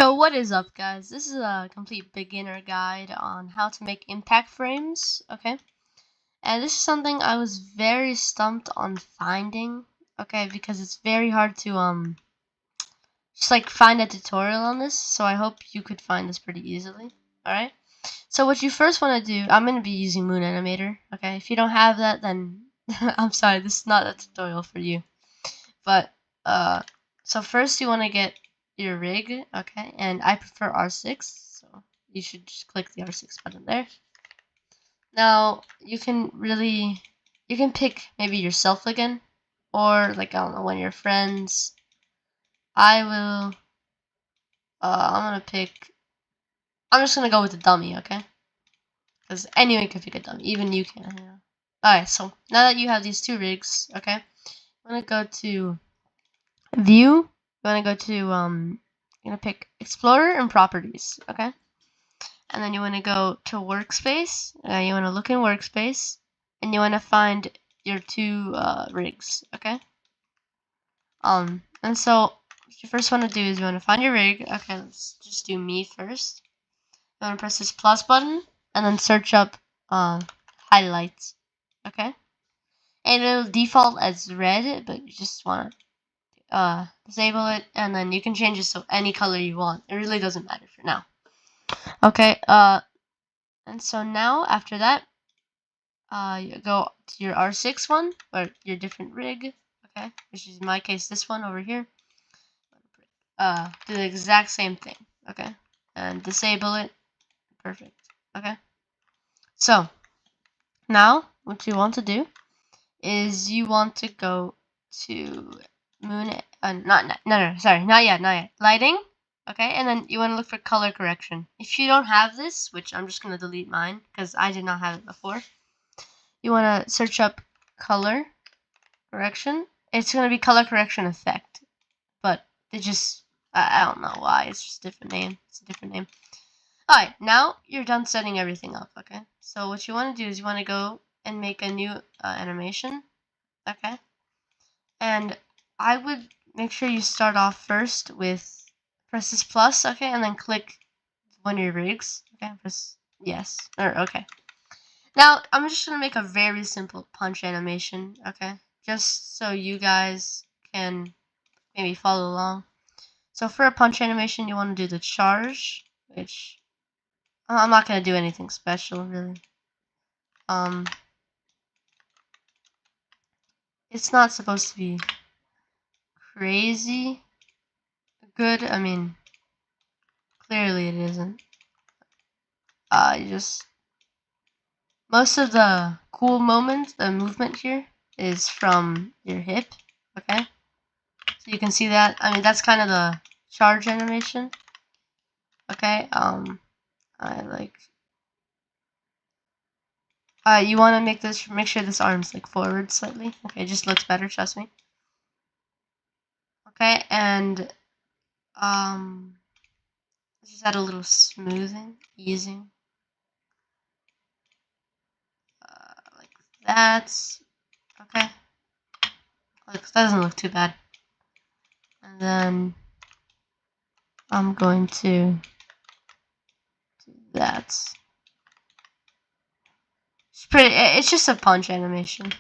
Yo, what is up, guys? This is a complete beginner guide on how to make impact frames, okay? And this is something I was very stumped on finding, okay, because it's very hard to just like find a tutorial on this, so I hope you could find this pretty easily, alright? So what you first want to do, I'm going to be using Moon Animator, okay? If you don't have that, then I'm sorry, this is not a tutorial for you. But, so first you want to get your rig, okay, and I prefer R6, so you should just click the R6 button there. Now you can pick maybe yourself again, or like I don't know, one of your friends. I'm just gonna go with the dummy, okay, because anyone can pick a dummy, even you can, you know. Alright, so now that you have these two rigs, okay, I'm gonna go to view. You wanna go to you're gonna pick Explorer and Properties, okay? And then you wanna go to Workspace. You wanna look in Workspace, and you wanna find your two rigs, okay? And so what you first wanna do is you wanna find your rig. Okay, let's just do me first. You wanna press this plus button, and then search up highlights, okay? And it'll default as red, but you just wanna disable it, and then you can change it so any color you want. It really doesn't matter for now. Okay, and so now after that, you go to your R6 one, or your different rig, okay, which is in my case this one over here. Do the exact same thing, okay, and disable it. Perfect. Okay, so now what you want to do is you want to go to Moon, not yet, lighting, okay, and then you want to look for color correction. If you don't have this, which I'm just going to delete mine because I did not have it before, you want to search up color correction. It's going to be color correction effect, but it just, I don't know why, it's just a different name. It's a different name. Alright, now you're done setting everything up, okay? So what you want to do is you want to go and make a new animation, okay? And I would make sure you start off first with press this plus, okay, and then click one of your rigs, okay, press yes, or okay. Now I'm just gonna make a very simple punch animation, okay, just so you guys can maybe follow along. So for a punch animation, you want to do the charge, which I'm not gonna do anything special really. It's not supposed to be crazy good. I mean, clearly it isn't. You just, most of the cool moments, the movement here is from your hip, okay? So you can see that. I mean, that's kind of the charge animation, okay? I like, you want to make sure this arm's like forward slightly. Okay, it just looks better, trust me. Okay, and just add a little smoothing, easing, like that. Okay, like, that doesn't look too bad. And then I'm going to do that. It's just a punch animation.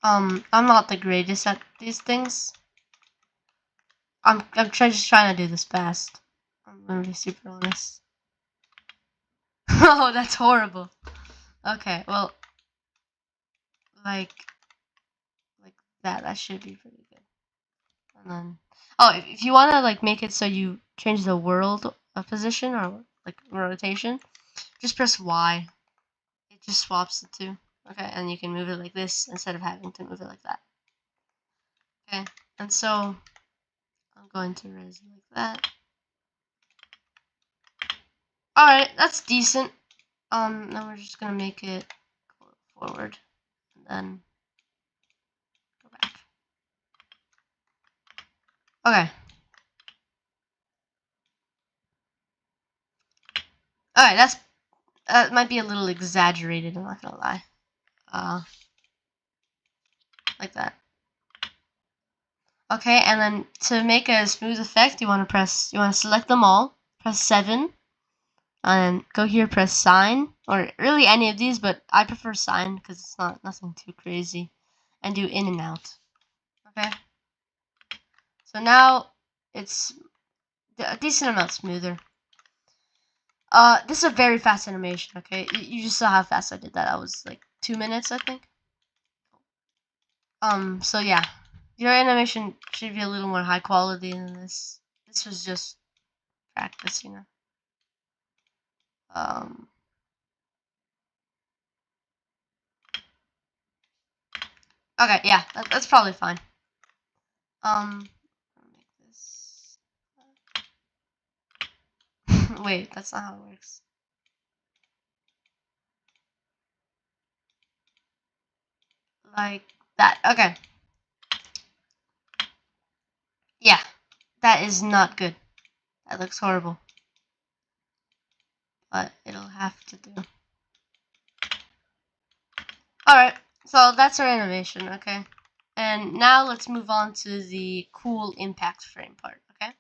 I'm not the greatest at these things. I'm just trying to do this fast. I'm gonna be super honest. Oh, that's horrible. Okay, well, like that. That should be pretty good. And then, oh, if you wanna like make it so you change the world position or like rotation, just press Y. It just swaps the two. Okay, and you can move it like this instead of having to move it like that. Okay, and so I'm going to raise it like that. Alright, that's decent. Now we're just gonna make it go forward and then go back. Okay. Alright, that might be a little exaggerated, I'm not gonna lie. Like that. Okay, and then to make a smooth effect, you want to select them all, press 7, and then go here, press sign, or really any of these, but I prefer sign because it's not nothing too crazy, and do in and out. Okay, so now it's a decent amount smoother. This is a very fast animation. Okay, you just saw how fast I did that. I was like 2 minutes, I think. So yeah, your animation should be a little more high quality than this. This was just practice, you know. Um, okay, yeah, that's probably fine. Make this. Wait, that's not how it works. Like that. Okay. Yeah, that is not good. That looks horrible. But it'll have to do. Alright, so that's our animation, okay? And now let's move on to the cool impact frame part, okay?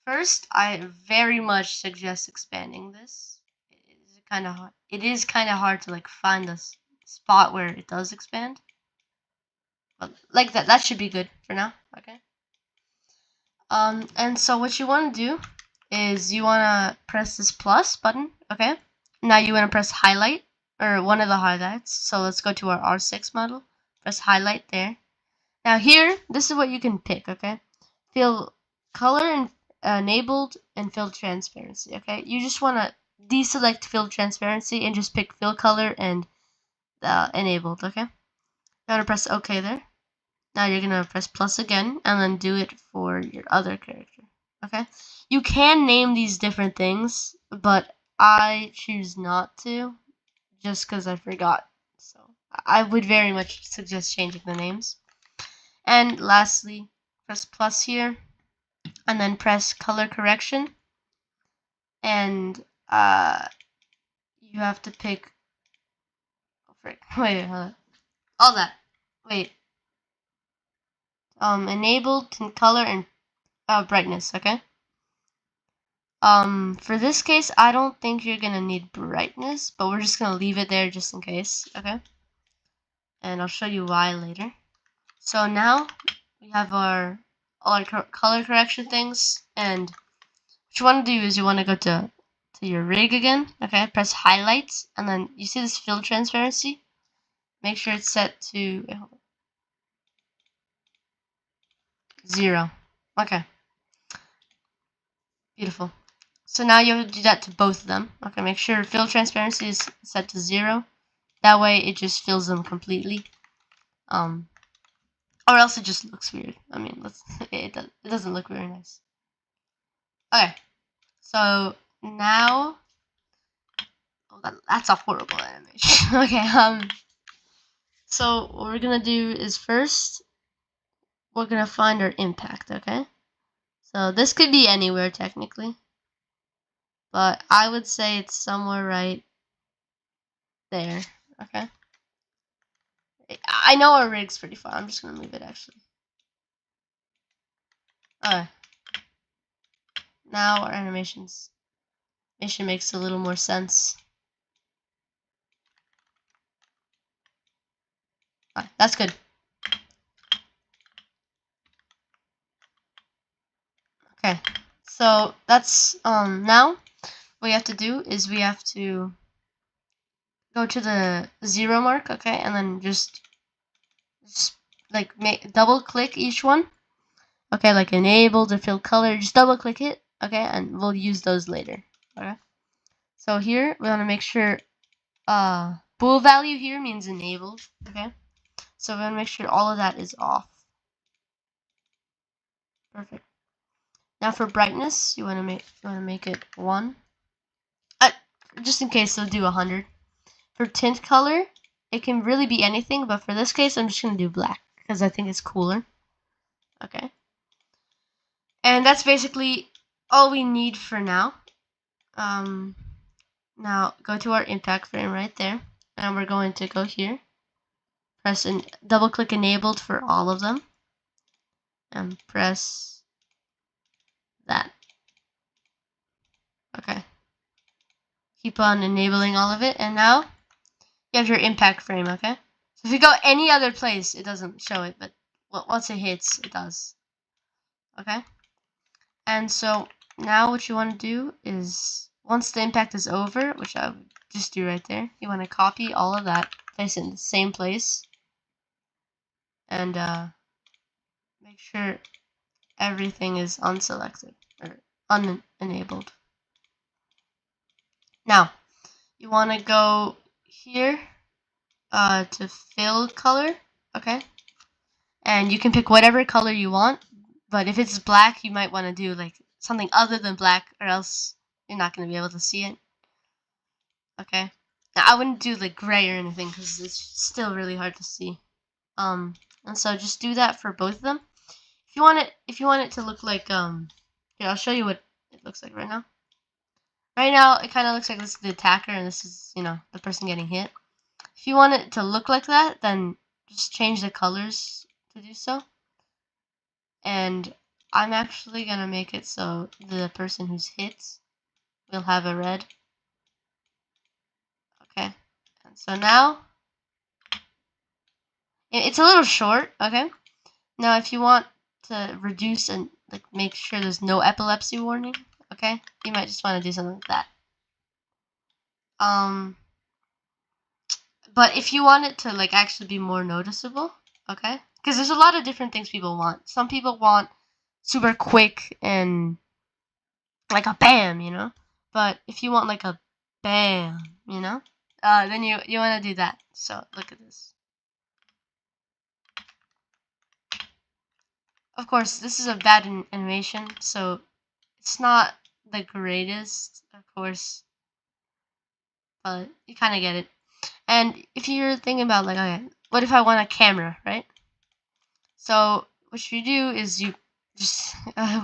First, I very much suggest expanding this. It is kind of hard to like find the spot where it does expand. But like that should be good for now, okay? And so what you want to do is you want to press this plus button, okay? Now you want to press highlight, or one of the highlights. So let's go to our R6 model. Press highlight there. Now here, this is what you can pick, okay? Fill color and enabled and fill transparency, okay? You just want to deselect fill transparency and just pick fill color and enabled, okay? You want to press OK there. Now you're going to press plus again and then do it for your other character, okay? You can name these different things, but I choose not to just because I forgot. So I would very much suggest changing the names. And lastly, press plus here, and then press color correction, and you have to pick. Wait, all that. Wait. Enabled color and brightness. Okay. For this case, I don't think you're gonna need brightness, but we're just gonna leave it there just in case. Okay. And I'll show you why later. So now we have all our color correction things, and what you want to do is you want to go to your rig again, okay, press highlights, and then you see this fill transparency, make sure it's set to 0. Okay, beautiful. So now you have to do that to both of them. Okay, make sure fill transparency is set to 0. That way it just fills them completely. Or else it just looks weird. I mean, it doesn't look very nice. Okay, so now, that's a horrible animation. Okay, so what we're gonna do is first we're gonna find our impact, okay? So this could be anywhere technically, but I would say it's somewhere right there, okay? I know our rig's pretty far. I'm just gonna move it actually. Alright. Now our animation makes a little more sense. Alright, that's good. Okay. So that's now what we have to do is we have to go to the 0 mark, okay, and then just like double click each one. Okay, like enable to fill color, just double click it, okay, and we'll use those later. Okay. So here we want to make sure bool value here means enabled, okay? So we want to make sure all of that is off. Perfect. Now for brightness, you want to make it 1. Just in case, they'll do 100. For tint color, it can really be anything, but for this case, I'm just gonna do black because I think it's cooler. Okay. And that's basically all we need for now. Now go to our impact frame right there, and we're going to go here, press and double click enabled for all of them, and press that. Okay. Keep on enabling all of it, and now you have your impact frame, okay? So if you go any other place, it doesn't show it, but once it hits, it does. Okay? And so now what you want to do is, once the impact is over, which I would just do right there, you want to copy all of that, place it in the same place, and make sure everything is unselected or unenabled. Now, you want to go here to fill color, okay? And you can pick whatever color you want, but if it's black, you might want to do like something other than black, or else you're not going to be able to see it. Okay, now, I wouldn't do like gray or anything because it's still really hard to see. And so just do that for both of them. If you want it to look like here, I'll show you what it looks like right now. Right now, it kind of looks like this is the attacker and this is, the person getting hit. If you want it to look like that, then just change the colors to do so. And I'm actually gonna make it so the person who's hit will have a red. Okay, and so now it's a little short. Okay, now if you want to reduce and like make sure there's no epilepsy warning, okay, you might just want to do something like that. But if you want it to like actually be more noticeable, okay, because there's a lot of different things people want. Some people want super quick and like a bam, but if you want like a bam, then you want to do that. So look at this. Of course, this is a bad animation, so it's not the greatest, of course, but you kind of get it. And if you're thinking about like, okay, what if I want a camera, right? So what you do is you just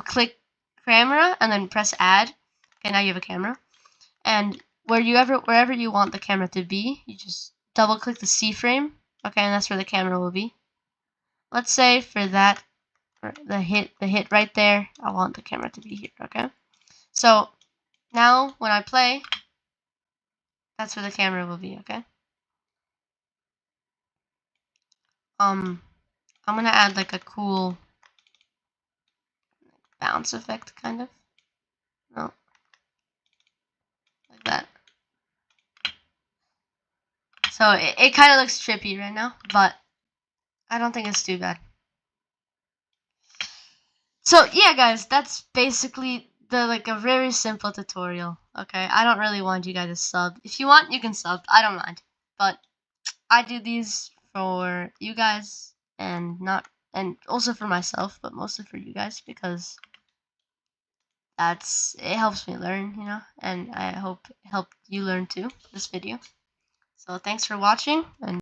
click camera and then press add. Okay, now you have a camera. And wherever you want the camera to be, you just double click the C frame. Okay, and that's where the camera will be. Let's say for that, the hit right there, I want the camera to be here. Okay, so now when I play, that's where the camera will be. Okay. I'm gonna add like a cool bounce effect, kind of. No, like that. So it kind of looks trippy right now, but I don't think it's too bad. So yeah, guys, that's basically a very simple tutorial. Okay, I don't really want you guys to sub. If you want, you can sub. I don't mind, but I do these for you guys and also for myself, but mostly for you guys because it helps me learn, and I hope it helped you learn too. This video. So thanks for watching and.